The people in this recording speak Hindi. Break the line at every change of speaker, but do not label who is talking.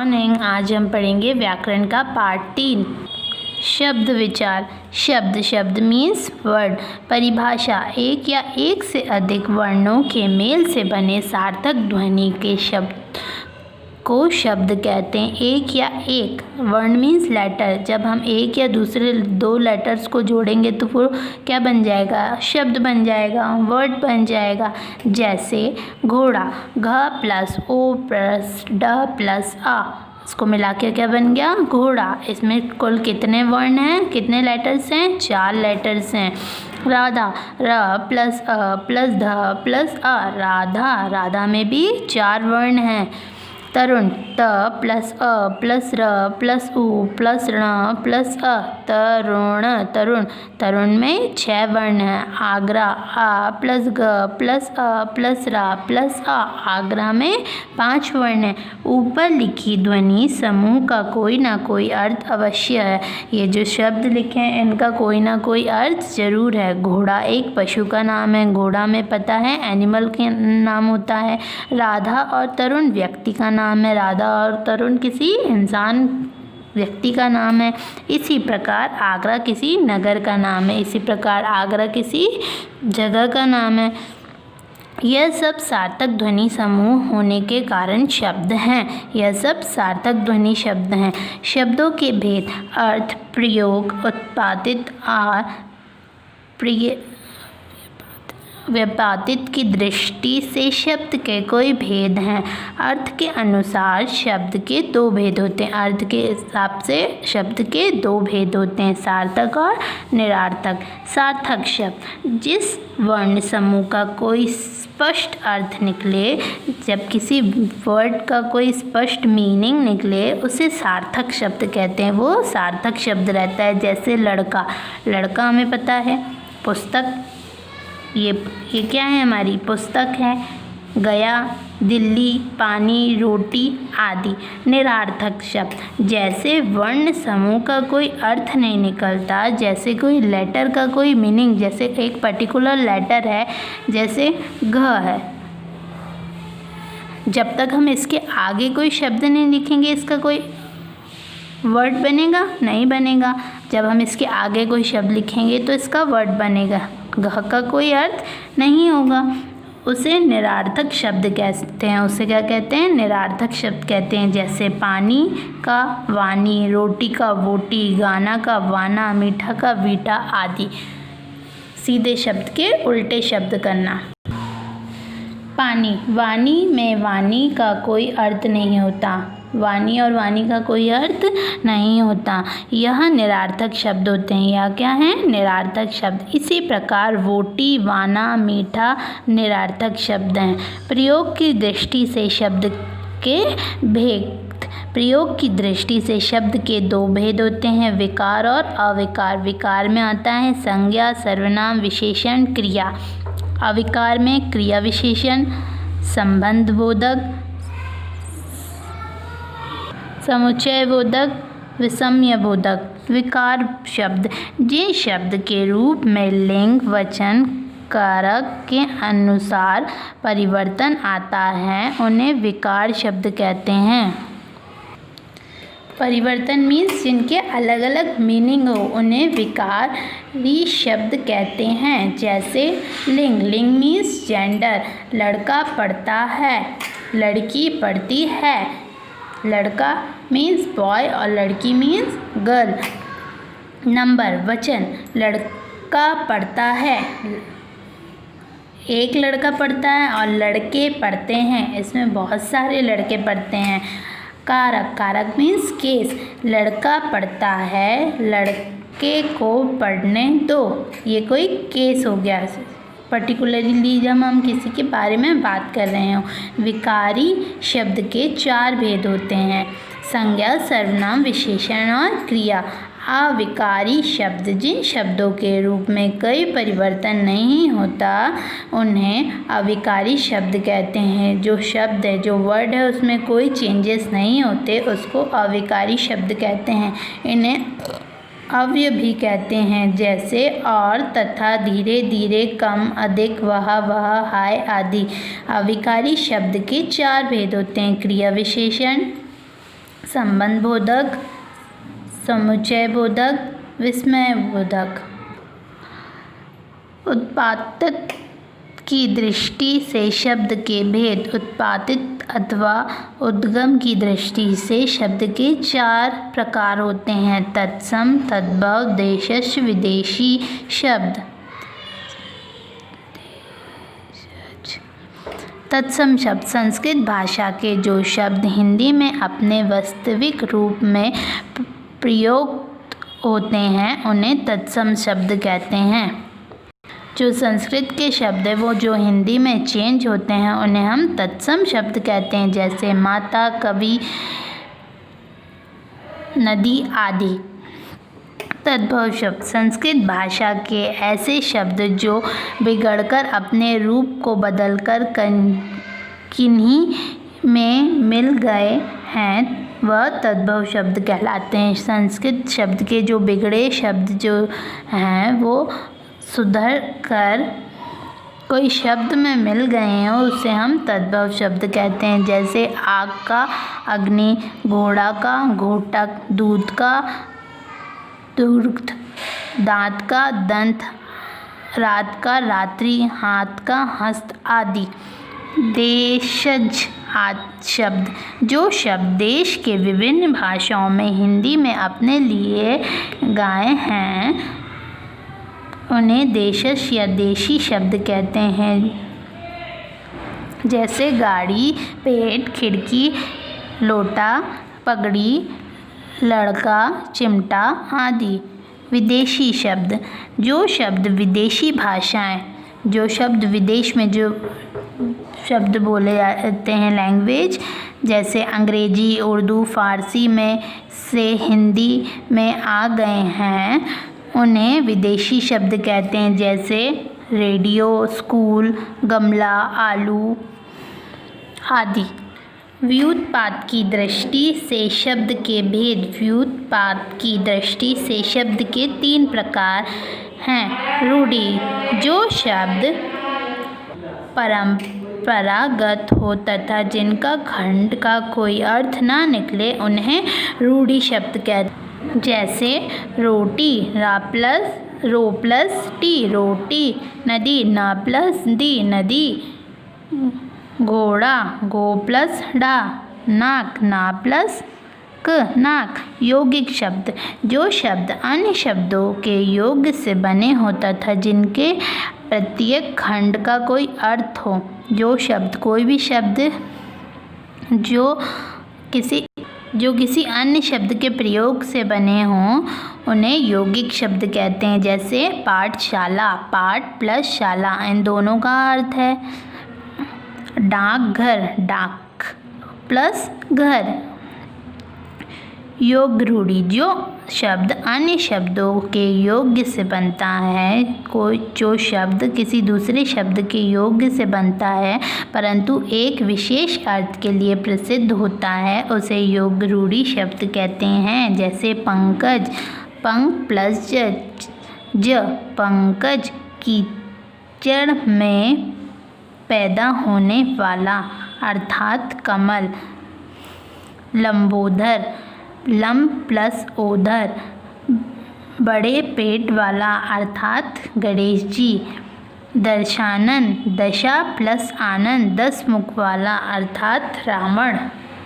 मॉर्निंग। आज हम पढ़ेंगे व्याकरण का पार्ट 3 शब्द विचार। शब्द मीन्स वर्ड। परिभाषा एक या एक से अधिक वर्णों के मेल से बने सार्थक ध्वनि के शब्द को शब्द कहते हैं। एक या एक वर्ण मीन्स लेटर। जब हम एक या दूसरे दो लेटर्स को जोड़ेंगे तो वो क्या बन जाएगा? शब्द बन जाएगा, वर्ड बन जाएगा। जैसे घोड़ा, घ प्लस ओ प्लस ड प्लस आ, इसको मिला के क्या बन गया? घोड़ा। इसमें कुल कितने वर्ण हैं, कितने लेटर्स हैं? 4 लेटर्स हैं। राधा, र प्लस अ प्लस ध प्लस अ, राधा। राधा में भी 4 वर्ण हैं। तरुण, त प्लस अ प्लस र प्लस उ प्लस ण प्लस अ, तरुण। तरुण में 6 वर्ण हैं। आगरा, आ प्लस ग प्लस अ प्लस रा प्लस आ, आगरा में 5 वर्ण हैं। ऊपर लिखी ध्वनि समूह का कोई ना कोई अर्थ अवश्य है। ये जो शब्द लिखे हैं इनका कोई ना कोई अर्थ जरूर है। घोड़ा एक पशु का नाम है, घोड़ा में पता है एनिमल के नाम होता है। राधा और तरुण व्यक्ति का नाम है, राधा और तरुण किसी इंसान व्यक्ति का नाम है। इसी प्रकार आगरा किसी नगर का नाम है, इसी प्रकार आगरा किसी जगह का नाम है। यह सब सार्थक ध्वनि समूह होने के कारण शब्द हैं। यह सब सार्थक ध्वनि शब्द हैं। शब्दों के भेद, अर्थ, प्रयोग, उत्पादित और व्यापादित की दृष्टि से शब्द के कोई भेद हैं। अर्थ के अनुसार शब्द के 2 भेद होते हैं। अर्थ के हिसाब से शब्द के 2 भेद होते हैं, सार्थक और निरार्थक। सार्थक शब्द जिस वर्ण समूह का कोई स्पष्ट अर्थ निकले, जब किसी वर्ड का कोई स्पष्ट मीनिंग निकले उसे सार्थक शब्द कहते हैं। वो सार्थक शब्द रहता है। जैसे लड़का, लड़का हमें पता है। पुस्तक, ये क्या है? हमारी पुस्तक है। गया, दिल्ली, पानी, रोटी आदि। निरार्थक शब्द जैसे वर्ण समूह का कोई अर्थ नहीं निकलता, जैसे कोई लेटर का कोई मीनिंग, जैसे एक पर्टिकुलर लेटर है, जैसे घ है, जब तक हम इसके आगे कोई शब्द नहीं लिखेंगे इसका कोई वर्ड बनेगा? नहीं बनेगा। जब हम इसके आगे कोई शब्द लिखेंगे तो इसका वर्ड बनेगा, घ का कोई अर्थ नहीं होगा। उसे निरार्थक शब्द कहते हैं। उसे क्या कहते हैं? निरार्थक शब्द कहते हैं। जैसे पानी का वानी, रोटी का वोटी, गाना का वाना, मीठा का वीठा आदि। सीधे शब्द के उल्टे शब्द करना। पानी, वानी में वानी का कोई अर्थ नहीं होता। वानी और वानी का कोई अर्थ नहीं होता। यह निरार्थक शब्द होते हैं। यह क्या है? निरार्थक शब्द। इसी प्रकार वोटी, वाना, मीठा निरार्थक शब्द हैं। प्रयोग की दृष्टि से शब्द के भेद। प्रयोग की दृष्टि से शब्द के 2 भेद होते हैं, विकार और अविकार। विकार में आता है संज्ञा, सर्वनाम, विशेषण, क्रिया। अविकार में क्रिया विशेषण, संबंध बोधक, समुच्चय बोधक, विषम्य बोधक। विकार शब्द जिन शब्द के रूप में लिंग, वचन, कारक के अनुसार परिवर्तन आता है उन्हें विकार शब्द कहते हैं। परिवर्तन मीन्स जिनके अलग अलग मीनिंग हो उन्हें विकारी शब्द कहते हैं। जैसे लिंग, लिंग मीन्स जेंडर। लड़का पढ़ता है, लड़की पढ़ती है। लड़का मीन्स बॉय और लड़की मीन्स गर्ल। नंबर, वचन, लड़का पढ़ता है, एक लड़का पढ़ता है और लड़के पढ़ते हैं। इसमें बहुत सारे लड़के पढ़ते हैं। कारक, कारक मीन्स केस, लड़का पढ़ता है, लड़के को पढ़ने दो। ये कोई केस हो गया। पर्टिकुलरली जब हम किसी के बारे में बात कर रहे हों। विकारी शब्द के 4 भेद होते हैं, संज्ञा, सर्वनाम, विशेषण और क्रिया। अविकारी शब्द जिन शब्दों के रूप में कोई परिवर्तन नहीं होता उन्हें अविकारी शब्द कहते हैं। जो शब्द है, जो वर्ड है, उसमें कोई चेंजेस नहीं होते उसको अविकारी शब्द कहते हैं। इन्हें अव्यय भी कहते हैं, जैसे और, तथा, धीरे धीरे, कम, अधिक, वह हाय आदि। अविकारी शब्द के 4 भेद होते हैं, क्रिया विशेषण, संबंधबोधक, समुच्चयबोधक, विस्मयबोधक। उत्पादित की दृष्टि से शब्द के भेद। उत्पादित अथवा उद्गम की दृष्टि से शब्द के 4 प्रकार होते हैं: तत्सम, तद्भव, देशज, विदेशी शब्द। तत्सम शब्द संस्कृत भाषा के जो शब्द हिंदी में अपने वास्तविक रूप में प्रयुक्त होते हैं उन्हें तत्सम शब्द कहते हैं। जो संस्कृत के शब्द है वो जो हिंदी में चेंज होते हैं उन्हें हम तत्सम शब्द कहते हैं, जैसे माता, कवि, नदी आदि। तद्भव शब्द संस्कृत भाषा के ऐसे शब्द जो बिगड़कर अपने रूप को बदलकर किन्हीं में मिल गए हैं वह तद्भव शब्द कहलाते हैं। संस्कृत शब्द के जो बिगड़े शब्द जो हैं वो सुधर कर कोई शब्द में मिल गए हैं उसे हम तद्भव शब्द कहते हैं, जैसे आग का अग्नि, घोड़ा का घोटक, दूध का दुग्ध, दांत का दंत, रात का रात्रि, हाथ का हस्त आदि। देशज शब्द जो शब्द देश के विभिन्न भाषाओं में हिंदी में अपने लिए गए हैं उन्हें देशज या देशी शब्द कहते हैं, जैसे गाड़ी, पेट, खिड़की, लोटा, पगड़ी, लड़का, चिमटा आदि। विदेशी शब्द जो शब्द विदेशी भाषाएं, जो शब्द विदेश में जो शब्द बोले जाते हैं लैंग्वेज, जैसे अंग्रेजी, उर्दू, फारसी में से हिंदी में आ गए हैं उन्हें विदेशी शब्द कहते हैं, जैसे रेडियो, स्कूल, गमला, आलू आदि। व्युत्पाद की दृष्टि से शब्द के भेद। व्युत्पाद की दृष्टि से शब्द के 3 प्रकार हैं। रूढ़ि जो शब्द परंपरागत हो तथा जिनका खंड का कोई अर्थ ना निकले उन्हें रूढ़ि शब्द कहते हैं, जैसे रोटी, रो प्लस टी रोटी, नदी, न प्लस दी नदी, घोड़ा, गो प्लस डा, नाक, ना प्लस क नाक। यौगिक शब्द जो शब्द अन्य शब्दों के योग से बने हो तथा जिनके प्रत्येक खंड का कोई अर्थ हो। जो शब्द कोई भी शब्द जो किसी अन्य शब्द के प्रयोग से बने हों उन्हें यौगिक शब्द कहते हैं, जैसे पाठशाला, पाठ प्लस शाला, इन दोनों का अर्थ है। डाकघर, डाक प्लस घर। योग रूढ़ि जो शब्द अन्य शब्दों के योग से बनता है। कोई जो शब्द किसी दूसरे शब्द के योग से बनता है परंतु एक विशेष अर्थ के लिए प्रसिद्ध होता है उसे योग रूढ़ि शब्द कहते हैं, जैसे पंकज, पंक प्लस ज, पंकज, कीचड़ में पैदा होने वाला अर्थात कमल। लंबोदर, लंब प्लस ओधर, बड़े पेट वाला अर्थात गणेश जी। दशानन, दशा प्लस आनंद, 10 मुख वाला अर्थात रावण।